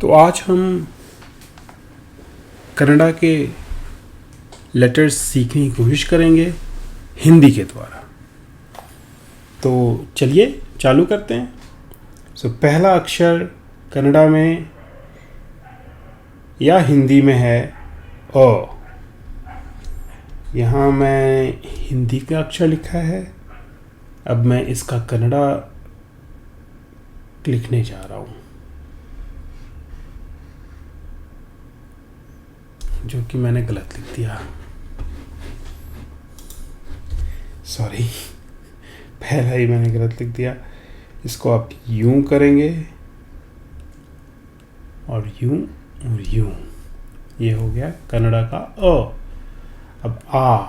तो आज हम कन्नड़ा के लेटर्स सीखने की कोशिश करेंगे हिंदी के द्वारा। तो चलिए चालू करते हैं। पहला अक्षर कन्नड़ा में या हिंदी में है अ। यहाँ मैं हिंदी का अक्षर लिखा है, अब मैं इसका कन्नड़ा लिखने जा रहा हूँ, जो कि मैंने गलत लिख दिया, सॉरी, पहला ही मैंने गलत लिख दिया। इसको आप यूं करेंगे और यूं और यूं, ये हो गया कन्नड़ा का अ। अब आ,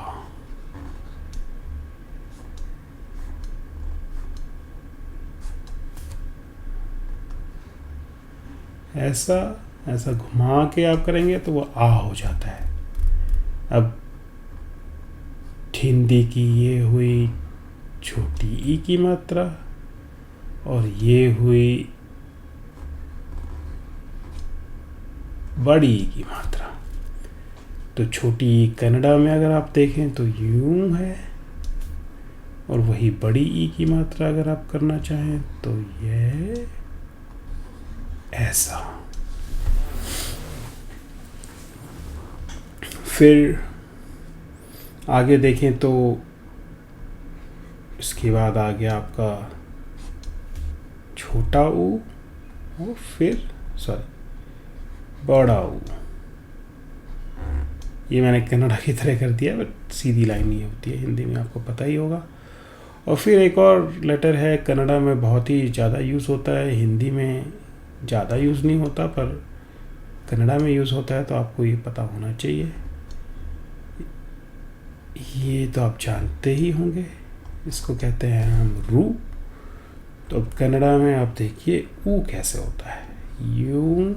ऐसा ऐसा घुमा के आप करेंगे तो वो आ हो जाता है। अब हिंदी की ये हुई छोटी ई की मात्रा और ये हुई बड़ी ई की मात्रा। तो छोटी ई कन्नड़ा में अगर आप देखें तो यूं है, और वही बड़ी ई की मात्रा अगर आप करना चाहें तो ये ऐसा। फिर आगे देखें तो इसके बाद आ गया आपका छोटा ऊ और फिर बड़ा ऊ। ये मैंने कन्नड़ा की तरह कर दिया, बट सीधी लाइन नहीं होती है, हिंदी में आपको पता ही होगा। और फिर एक और लेटर है, कन्नड़ा में बहुत ही ज़्यादा यूज़ होता है, हिंदी में ज़्यादा यूज़ नहीं होता, पर कन्नड़ा में यूज़ होता है, तो आपको ये पता होना चाहिए। ये तो आप जानते ही होंगे, इसको कहते हैं हम रू। तो अब कन्नड़ा में आप देखिए ऊ कैसे होता है, यूं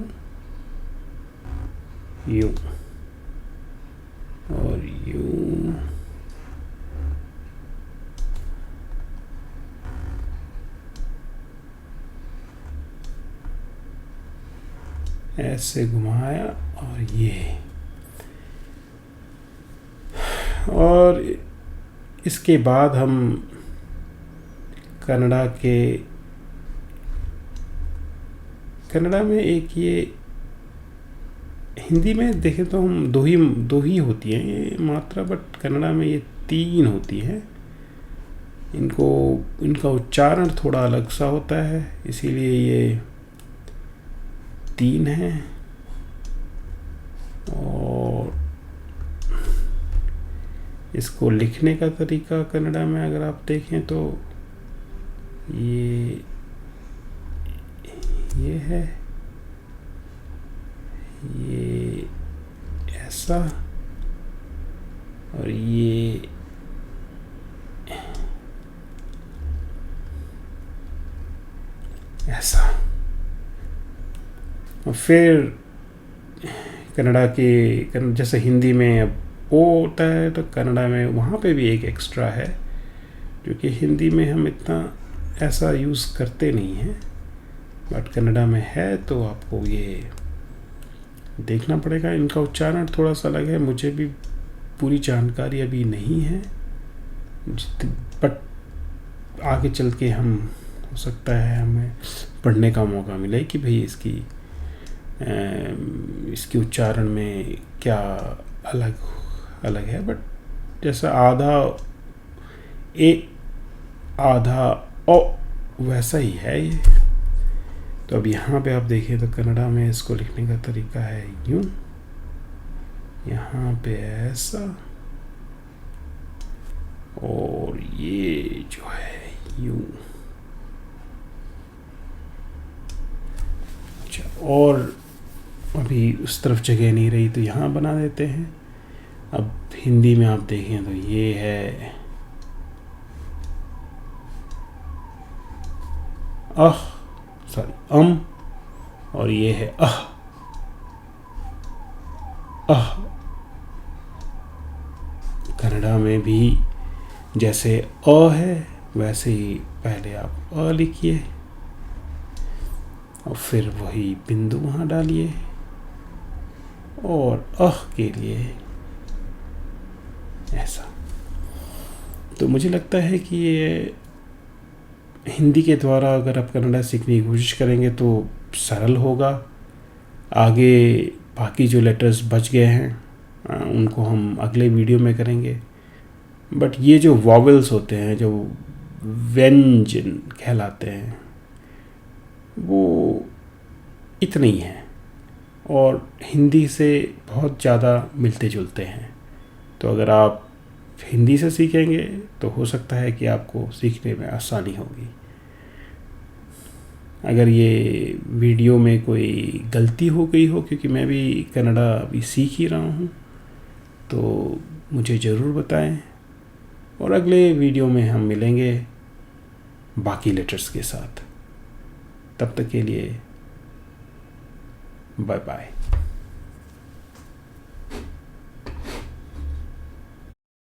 यूं और यूं। ऐसे घुमाया और ये, और इसके बाद हम कन्नड़ा में एक ये, हिंदी में देखें तो हम दो ही होती है ये मात्रा, बट कन्नड़ा में ये 3 होती है। इनका उच्चारण थोड़ा अलग सा होता है, इसीलिए ये 3 है। और इसको लिखने का तरीका कन्नड़ा में अगर आप देखें तो ये है, ये ऐसा, और ये ऐसा। और फिर कन्नड़ा के जैसे हिंदी में अब ओ होता है, तो कन्नड़ा में वहाँ पे भी एक एक्स्ट्रा है, जो कि हिंदी में हम इतना ऐसा यूज़ करते नहीं हैं, बट कन्नड़ा में है, तो आपको ये देखना पड़ेगा। इनका उच्चारण थोड़ा सा अलग है, मुझे भी पूरी जानकारी अभी नहीं है, बट आगे चल के हम, हो सकता है हमें पढ़ने का मौका मिले कि भाई इसकी उच्चारण में क्या अलग है। बट जैसा आधा ए आधा ओ वैसा ही है ये। तो अब यहाँ पे आप देखिए तो कन्नड़ा में इसको लिखने का तरीका है यूं, यहाँ पे ऐसा, और ये जो है यूं। अच्छा, और अभी उस तरफ जगह नहीं रही तो यहाँ बना देते हैं। अब हिंदी में आप देखें तो ये है और ये है कन्नड़ा में भी जैसे अ है वैसे ही पहले आप अ लिखिए, और फिर वही बिंदु वहाँ डालिए और के लिए ऐसा। तो मुझे लगता है कि ये हिंदी के द्वारा अगर आप कन्नड़ा सीखने की कोशिश करेंगे तो सरल होगा। आगे बाकी जो लेटर्स बच गए हैं उनको हम अगले वीडियो में करेंगे। बट ये जो वॉवेल्स होते हैं, जो व्यंजन कहलाते हैं, वो इतने ही हैं और हिंदी से बहुत ज़्यादा मिलते जुलते हैं। तो अगर आप हिंदी से सीखेंगे तो हो सकता है कि आपको सीखने में आसानी होगी। अगर ये वीडियो में कोई गलती हो गई हो, क्योंकि मैं भी कन्नड़ा अभी सीख ही रहा हूँ, तो मुझे ज़रूर बताएं और अगले वीडियो में हम मिलेंगे बाकी लेटर्स के साथ। तब तक के लिए बाय बाय।